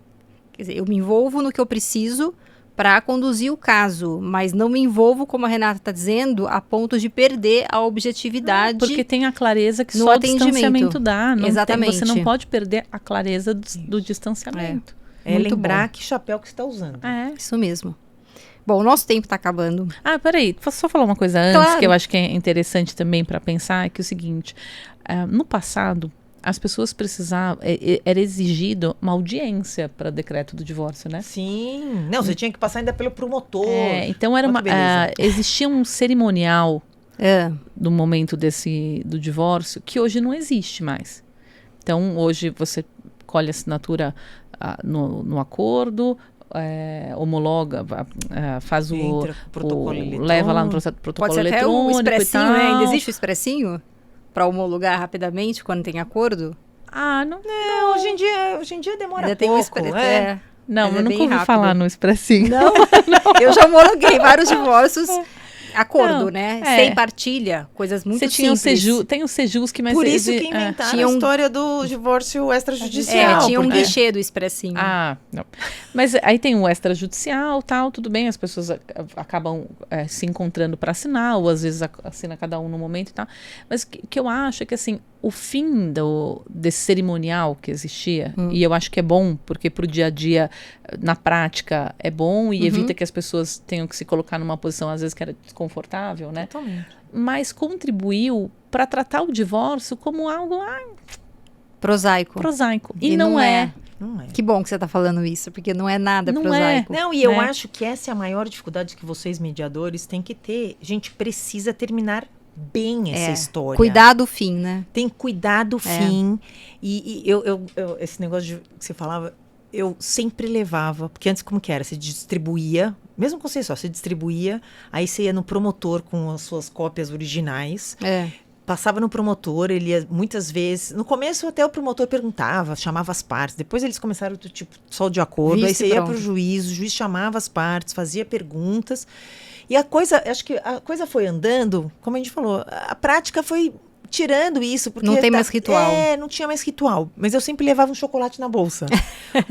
Quer dizer, eu me envolvo no que eu preciso para conduzir o caso, mas não me envolvo, como a Renata está dizendo, a ponto de perder a objetividade. Porque tem a clareza que no só o atendimento. distanciamento dá. Exatamente. Você não pode perder a clareza do distanciamento. É Muito lembrar bom. que chapéu que você está usando. Isso mesmo. Bom, o nosso tempo está acabando. Peraí, posso só falar uma coisa antes, Claro. que eu acho que é interessante também para pensar, que é o seguinte, no passado, as pessoas precisavam, era exigido uma audiência para decreto do divórcio, né? Sim. Não, você tinha que passar ainda pelo promotor. Então era Olha que beleza. existia um cerimonial É. do momento do divórcio que hoje não existe mais. Então hoje você colhe a assinatura no acordo, homologa, faz Entra com o protocolo eletrônico. leva lá no protocolo Pode ser até eletrônico o expressinho, e tal. né? Ainda existe o expressinho? Para homologar rapidamente quando tem acordo? Não, É, hoje em dia demora Ainda tem pouco. o expressinho. não, Mas eu é nunca bem ouvi rápido. falar no expressinho. Não, eu já homologuei vários divórcios. Acordo, Não, né? é. Sem partilha. Coisas muito Você tinha simples. tem o Sejus que mais... Por isso que inventaram Tinha a história do divórcio extrajudicial. Tinha um porque- guichê do expressinho. Não. Mas aí tem o extrajudicial, tal, tudo bem, as pessoas acabam se encontrando para assinar, ou às vezes assina cada um no momento e tal. Mas o que eu acho é que, assim, o fim desse cerimonial que existia, e eu acho que é bom, porque pro dia a dia, na prática, é bom e evita que as pessoas tenham que se colocar numa posição, às vezes, que era desconfortável, né? Totalmente. Mas contribuiu para tratar o divórcio como algo Prosaico. prosaico. E E não não é. Não é. Que bom que você tá falando isso, porque não é nada Não prosaico. Não, e eu Né? acho que essa é a maior dificuldade que vocês, mediadores, têm que ter. A gente precisa terminar bem essa história. Cuidar do fim, né? Tem que cuidar do fim. E esse negócio que você falava, eu sempre levava, porque antes como que era? Você distribuía, mesmo com você só, você distribuía, aí você ia no promotor com as suas cópias originais, passava no promotor, ele ia muitas vezes, no começo até o promotor perguntava, chamava as partes, depois eles começaram do tipo só de acordo, Visto aí e você ia pronto. pro juiz, o juiz chamava as partes, fazia perguntas, e a coisa, acho que a coisa foi andando, como a gente falou, a prática foi tirando isso, porque Não tem mais ritual. não tinha mais ritual, mas eu sempre levava um chocolate na bolsa,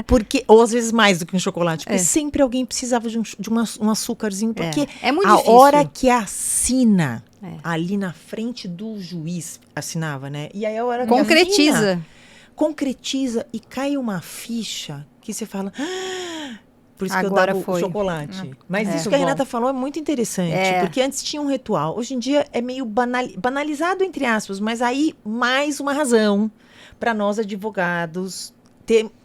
porque, ou às vezes mais do que um chocolate, porque sempre alguém precisava de um açúcarzinho, porque É muito a difícil. hora que assina ali na frente do juiz, assinava, né? E aí a hora que Concretiza. concretiza e cai uma ficha que você fala... "Ah!" Por isso Agora que eu dava foi. o chocolate. Mas isso Muito que a bom. Renata falou é muito interessante. Porque antes tinha um ritual. Hoje em dia é meio banalizado, entre aspas. Mas aí, mais uma razão para nós, advogados,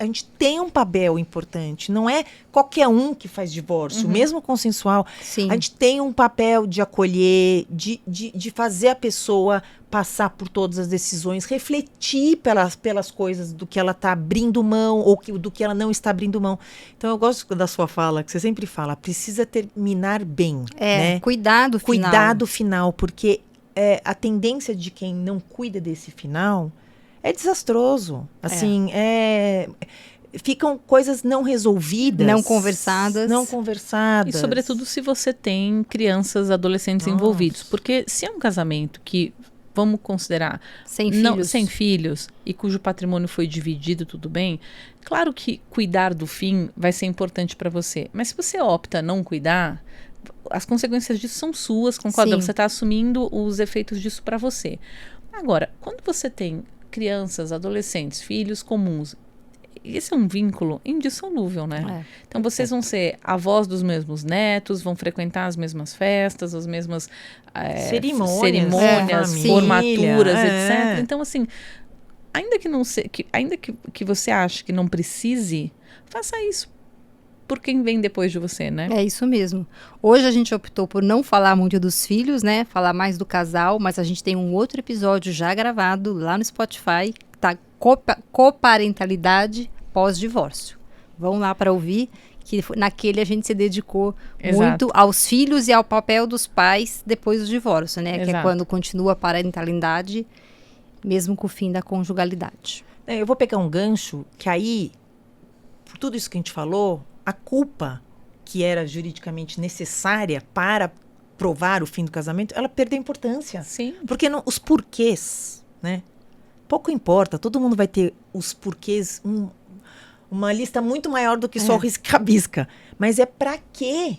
a gente tem um papel importante. Não é qualquer um que faz divórcio, mesmo consensual. Sim. A gente tem um papel de acolher, de fazer a pessoa passar por todas as decisões, refletir pelas coisas do que ela está abrindo mão ou do que ela não está abrindo mão. Então, eu gosto da sua fala, que você sempre fala, precisa terminar bem, né? Cuidar do final. Cuidar do final, porque a tendência de quem não cuida desse final é desastroso. Assim, ficam coisas não resolvidas. Não conversadas. Não conversadas. E, sobretudo, se você tem crianças, adolescentes envolvidos. Porque se é um casamento que, vamos considerar, Sem filhos. sem filhos e cujo patrimônio foi dividido, tudo bem, claro que cuidar do fim vai ser importante para você. Mas se você opta não cuidar, as consequências disso são suas, concorda? Sim. Você está assumindo os efeitos disso para você. Agora, quando você tem crianças, adolescentes, filhos comuns, esse é um vínculo indissolúvel, né? Então, vocês vão ser avós dos mesmos netos, vão frequentar as mesmas festas, as mesmas cerimônias, família, formaturas, etc. Então, assim, ainda que você ache que não precise, faça isso por quem vem depois de você, né? É isso mesmo. Hoje a gente optou por não falar muito dos filhos, né? Falar mais do casal, mas a gente tem um outro episódio já gravado lá no Spotify, tá? Coparentalidade pós-divórcio. Vão lá para ouvir, que naquele a gente se dedicou Exato. muito aos filhos e ao papel dos pais depois do divórcio, né? Que é Exato. quando continua a parentalidade, mesmo com o fim da conjugalidade. Eu vou pegar um gancho que aí, por tudo isso que a gente falou, a culpa que era juridicamente necessária para provar o fim do casamento, ela perdeu importância. Sim. Porque os porquês, né? Pouco importa, todo mundo vai ter os porquês, uma lista muito maior do que só o risca-rabisca. Mas é pra quê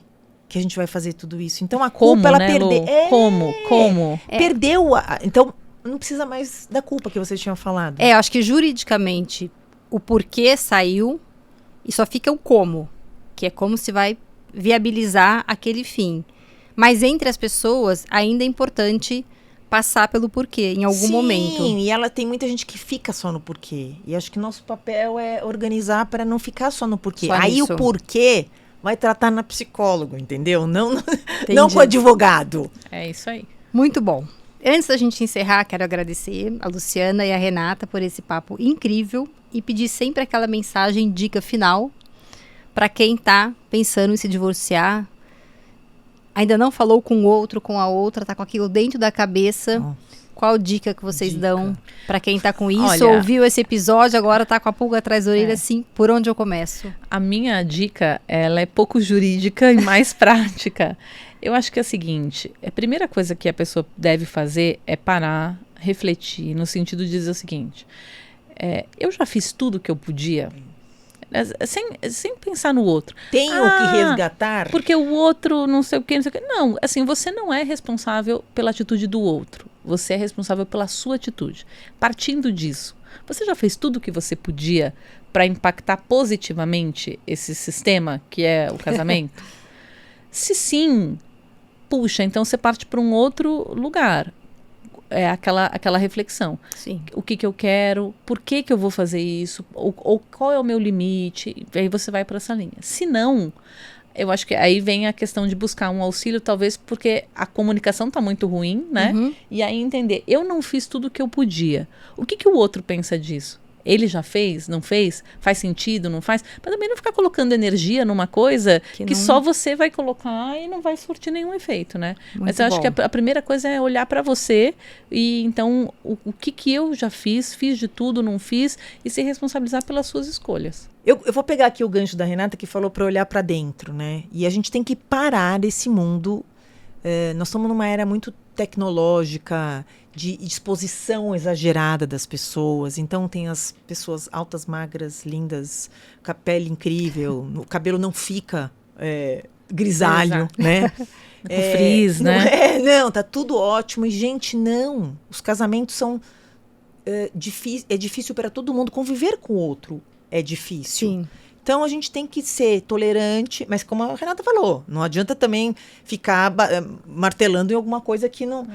que a gente vai fazer tudo isso? Então a culpa, ela né, Lu? perdeu. Como? Perdeu. Então não precisa mais da culpa que vocês tinham falado. Eu acho que juridicamente o porquê saiu e só fica o como, que é como se vai viabilizar aquele fim. Mas entre as pessoas ainda é importante passar pelo porquê em algum momento. Sim, e tem muita gente que fica só no porquê. E acho que nosso papel é organizar para não ficar só no porquê. Só Aí nisso. o porquê vai tratar na psicólogo, entendeu? Não Entendi. com o advogado. É isso aí. Muito bom. Antes da gente encerrar, quero agradecer a Luciana e a Renata por esse papo incrível e pedir sempre aquela mensagem, dica final, para quem está pensando em se divorciar, ainda não falou com o outro, com a outra, tá com aquilo dentro da cabeça. Nossa. Qual dica que vocês dão para quem tá com isso? Olha, ouviu esse episódio, agora tá com a pulga atrás da orelha, assim, por onde eu começo? A minha dica, ela é pouco jurídica e mais prática. Eu acho que é o seguinte, a primeira coisa que a pessoa deve fazer é parar, refletir, no sentido de dizer o seguinte, eu já fiz tudo que eu podia, sem pensar no outro. Tenho que resgatar. Porque o outro não sei o que, não sei o que. Não, assim, você não é responsável pela atitude do outro. Você é responsável pela sua atitude. Partindo disso, você já fez tudo o que você podia para impactar positivamente esse sistema que é o casamento? Se sim, puxa, então você parte para um outro lugar. É aquela reflexão. Sim. O que eu quero, por que eu vou fazer isso, ou qual é o meu limite, e aí você vai para essa linha. Se não, eu acho que aí vem a questão de buscar um auxílio, talvez porque a comunicação está muito ruim, né? Uhum. E aí entender, eu não fiz tudo o que eu podia. O que o outro pensa disso? Ele já fez, não fez? Faz sentido, não faz? Mas também não ficar colocando energia numa coisa que não- só você vai colocar e não vai surtir nenhum efeito, né? Mas eu acho bom. que a primeira coisa é olhar para você e então o que eu já fiz de tudo, não fiz e se responsabilizar pelas suas escolhas. Eu vou pegar aqui o gancho da Renata que falou para olhar para dentro, né? E a gente tem que parar esse mundo. Nós estamos numa era muito tecnológica, de exposição exagerada das pessoas. Então tem as pessoas altas, magras, lindas, com a pele incrível, o cabelo não fica grisalho, Exato. né? Com frizz, né? Não, tá tudo ótimo. E, gente, não. Os casamentos são difícil para todo mundo. Conviver com o outro é difícil. Sim. Então, a gente tem que ser tolerante, mas como a Renata falou, não adianta também ficar martelando em alguma coisa que não...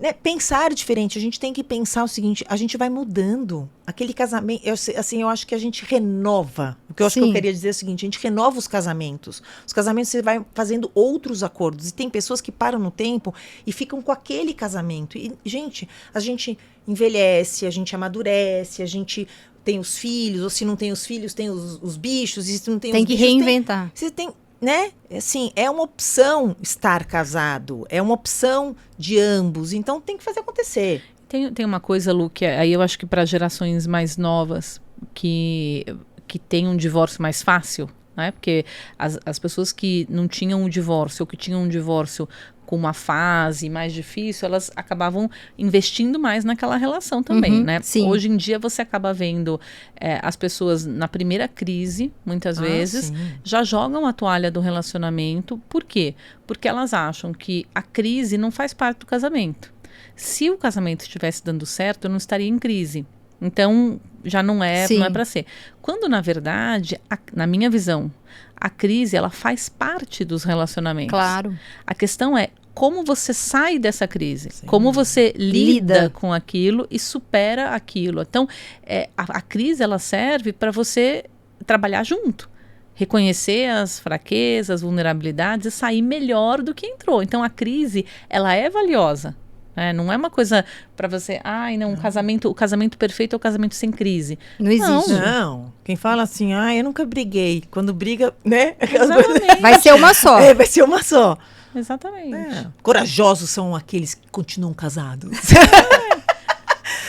Né? Pensar diferente, a gente tem que pensar o seguinte, a gente vai mudando. Aquele casamento, eu acho que a gente renova. O que eu acho que eu queria dizer é o seguinte, a gente renova os casamentos. Os casamentos você vai fazendo outros acordos. E tem pessoas que param no tempo e ficam com aquele casamento. E, gente, a gente envelhece, a gente amadurece, a gente... tem os filhos, ou se não tem os filhos, tem os bichos, e se não tem os Tem que bichos, reinventar. Você tem, né? Assim, é uma opção estar casado, é uma opção de ambos, então tem que fazer acontecer. Tem uma coisa, Lu, que aí eu acho que para gerações mais novas que tem um divórcio mais fácil, né? Porque as pessoas que não tinham um divórcio ou que tinham um divórcio com uma fase mais difícil, elas acabavam investindo mais naquela relação também, Uhum, né? sim. Hoje em dia você acaba vendo as pessoas na primeira crise, muitas vezes, sim. já jogam a toalha do relacionamento. Por quê? Porque elas acham que a crise não faz parte do casamento. Se o casamento estivesse dando certo, eu não estaria em crise. Então, já não é para ser. Quando, na verdade, na minha visão, a crise, ela faz parte dos relacionamentos. Claro. A questão é como você sai dessa crise, Sim. como você lida Lida. com aquilo e supera aquilo. Então, a crise, ela serve para você trabalhar junto. Reconhecer as fraquezas, vulnerabilidades e sair melhor do que entrou. Então, a crise, ela é valiosa. Né? Não é uma coisa para você, não, o casamento perfeito é o casamento sem crise. Não existe. Não. Quem fala assim, eu nunca briguei. Quando briga, né? Exatamente. Vai ser uma só. Vai ser uma só. Exatamente. Corajosos são aqueles que continuam casados.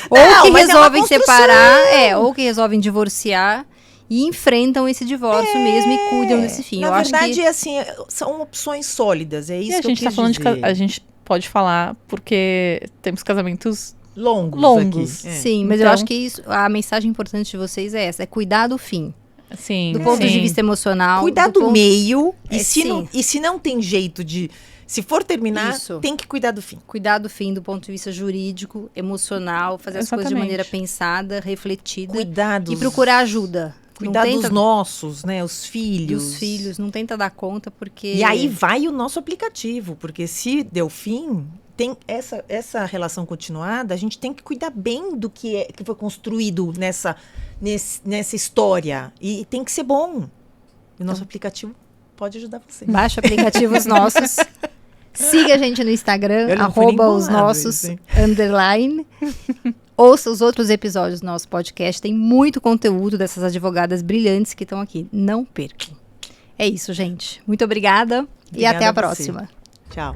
Ou que resolvem separar, ou que resolvem divorciar e enfrentam esse divórcio mesmo e cuidam desse fim. Na verdade, assim, são opções sólidas. É isso que eu quis dizer. A gente pode falar porque temos casamentos longos. Aqui. Sim, mas eu acho que a mensagem importante de vocês é essa, é cuidar do fim. Sim, do ponto de vista emocional. Cuidar do meio. E sim. se não tem jeito de... Se for terminar, tem que cuidar do fim. Cuidar do fim do ponto de vista jurídico, emocional, fazer as coisas de maneira pensada, refletida. E procurar ajuda. Cuidar dos nossos, né? Os filhos. Dos filhos. Não tenta dar conta, porque... E aí vai o nosso aplicativo. Porque se deu fim, tem essa relação continuada, a gente tem que cuidar bem do que foi construído nessa história. E tem que ser bom. E o nosso aplicativo pode ajudar você. Baixa aplicativos nossos. Siga a gente no Instagram, @osnossos_. Ouça os outros episódios do nosso podcast. Tem muito conteúdo dessas advogadas brilhantes que estão aqui. Não percam. É isso, gente. Muito obrigada e até a próxima. Tchau.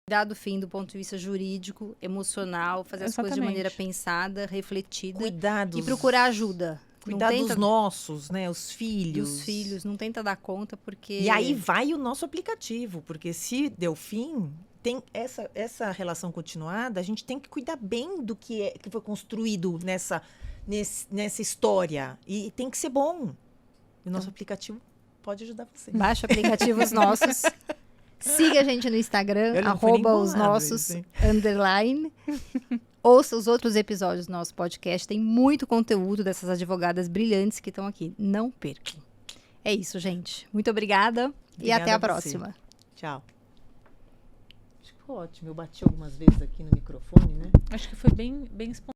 Cuidar do fim do ponto de vista jurídico, emocional, fazer as coisas de maneira pensada, refletida. E procurar ajuda. Cuidar dos nossos, né? Os filhos. Dos filhos. Não tenta dar conta, porque... E aí vai o nosso aplicativo. Porque se deu fim, tem essa relação continuada, a gente tem que cuidar bem do que foi construído nessa história. E tem que ser bom. E o nosso aplicativo pode ajudar você. Baixa aplicativos nossos. Siga a gente no Instagram, @osnossos_. Ouça os outros episódios do nosso podcast. Tem muito conteúdo dessas advogadas brilhantes que estão aqui. Não percam. É isso, gente. Muito obrigada e até a próxima. Tchau. Acho que foi ótimo. Eu bati algumas vezes aqui no microfone, né? Acho que foi bem espontâneo.